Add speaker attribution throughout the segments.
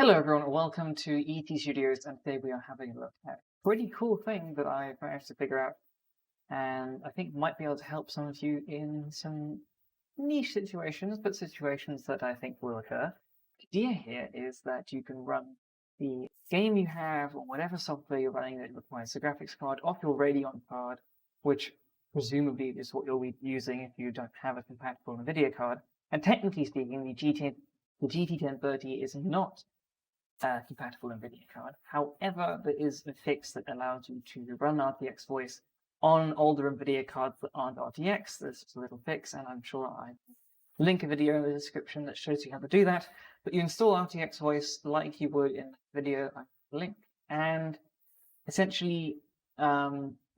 Speaker 1: Hello everyone, welcome to ET Studios, and today we are having a look at a pretty cool thing that I've managed to figure out, and I think might be able to help some of you in some niche situations, but situations that I think will occur. The idea here is that you can run the game you have, or whatever software you're running that requires a graphics card, off your Radeon card, which presumably is what you'll be using if you don't have a compatible NVIDIA card. And technically speaking, the GT1030 is not compatible NVIDIA card. However, there is a fix that allows you to run RTX Voice on older NVIDIA cards that aren't RTX. There's just a little fix, and I'm sure I link a video in the description that shows you how to do that. But you install RTX Voice like you would in the video link, and essentially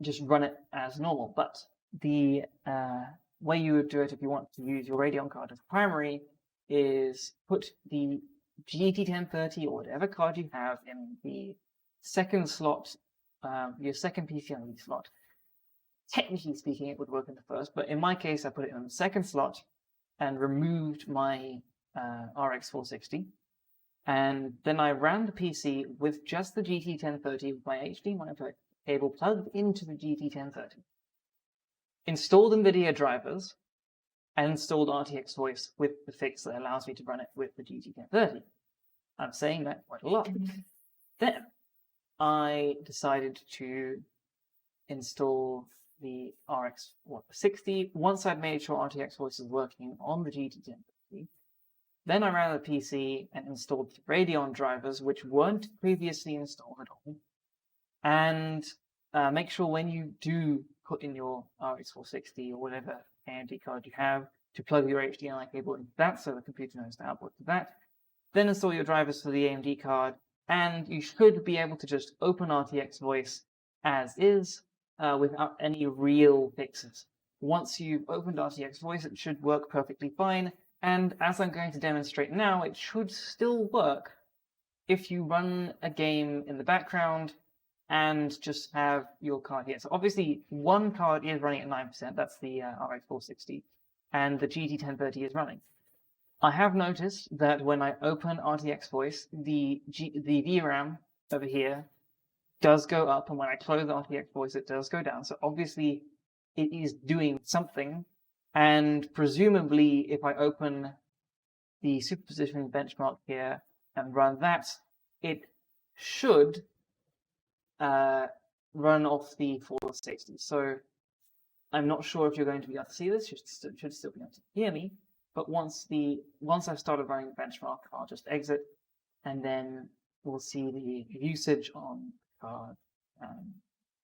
Speaker 1: just run it as normal. But the way you would do it if you want to use your Radeon card as primary is put the GT1030 or whatever card you have in the second slot, your second PCIe slot. Technically speaking, it would work in the first, but in my case, I put it in the second slot and removed my RX 460. And then I ran the PC with just the GT1030 with my HDMI cable plugged into the GT1030. Installed NVIDIA drivers, and installed RTX Voice with the fix that allows me to run it with the GT1030. I'm saying that quite a lot. Then I decided to install the RX 460 once I'd made sure RTX Voice was working on the GT1030. Then I ran the PC and installed the Radeon drivers, which weren't previously installed at all. And make sure when you do put in your RX 460 or whatever AMD card you have to plug your HDMI cable into that so the computer knows to output to that. Then install your drivers for the AMD card, and you should be able to just open RTX Voice as is without any real fixes. Once you've opened RTX Voice, it should work perfectly fine, and as I'm going to demonstrate now, it should still work if you run a game in the background and just have your card here. So obviously, one card is running at 9%, that's the RX 460, and the GT1030 is running. I have noticed that when I open RTX Voice, the VRAM over here does go up, and when I close RTX Voice, it does go down. So obviously, it is doing something, and presumably, if I open the superposition benchmark here and run that, it should run off the 460. So I'm not sure if you're going to be able to see this. You should still be able to hear me. But once I've started running the benchmark, I'll just exit, and then we'll see the usage on the card and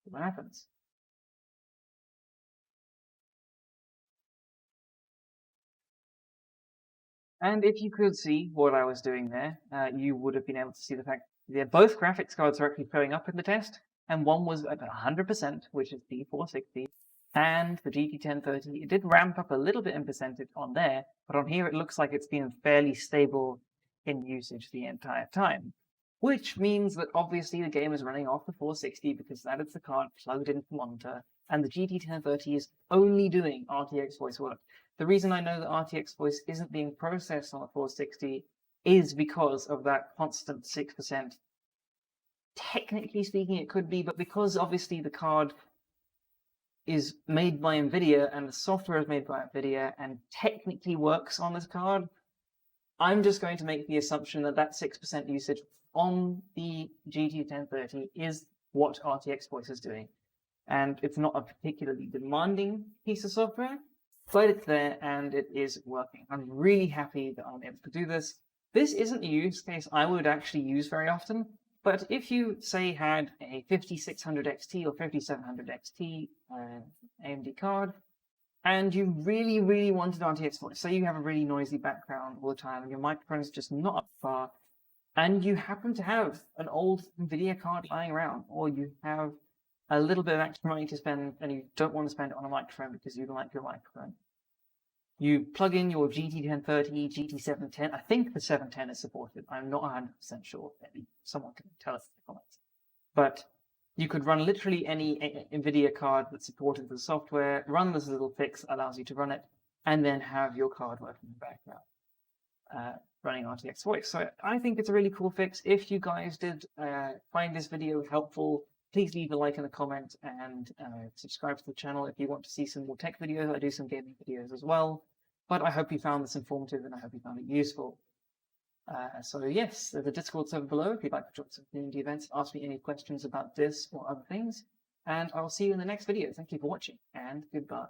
Speaker 1: what happens. And if you could see what I was doing there, you would have been able to see the fact that both graphics cards are actually showing up in the test, and one was at 100%, which is the 460, and the GT1030. It did ramp up a little bit in percentage on there, but on here it looks like it's been fairly stable in usage the entire time, which means that obviously the game is running off the 460 because that is the card plugged into the monitor, and the GT1030 is only doing RTX Voice work. The reason I know that RTX Voice isn't being processed on the 460 is because of that constant 6%. Technically speaking, it could be, but because obviously the card is made by NVIDIA and the software is made by NVIDIA and technically works on this card, I'm just going to make the assumption that that 6% usage on the GT1030 is what RTX Voice is doing. And it's not a particularly demanding piece of software, but it's there and it is working. I'm really happy that I'm able to do this. This isn't a use case I would actually use very often, but if you, say, had a 5600 XT or 5700 XT AMD card, and you really, really wanted RTX Voice, say you have a really noisy background all the time and your microphone is just not up far, and you happen to have an old NVIDIA card lying around, or you have a little bit of extra money to spend and you don't want to spend it on a microphone because you like your microphone, you plug in your GT1030, GT710. I think the 710 is supported. I'm not 100% sure. Maybe someone can tell us in the comments. But you could run literally any NVIDIA card that's supported with the software, run this little fix that allows you to run it, and then have your card work in the background. running RTX Voice. So I think it's a really cool fix. If you guys did find this video helpful, please leave a like and a comment, and subscribe to the channel if you want to see some more tech videos. I do some gaming videos as well. But I hope you found this informative, and I hope you found it useful. So yes, there's a Discord server below if you'd like to join some community events, ask me any questions about this or other things, and I'll see you in the next video. Thank you for watching, and goodbye.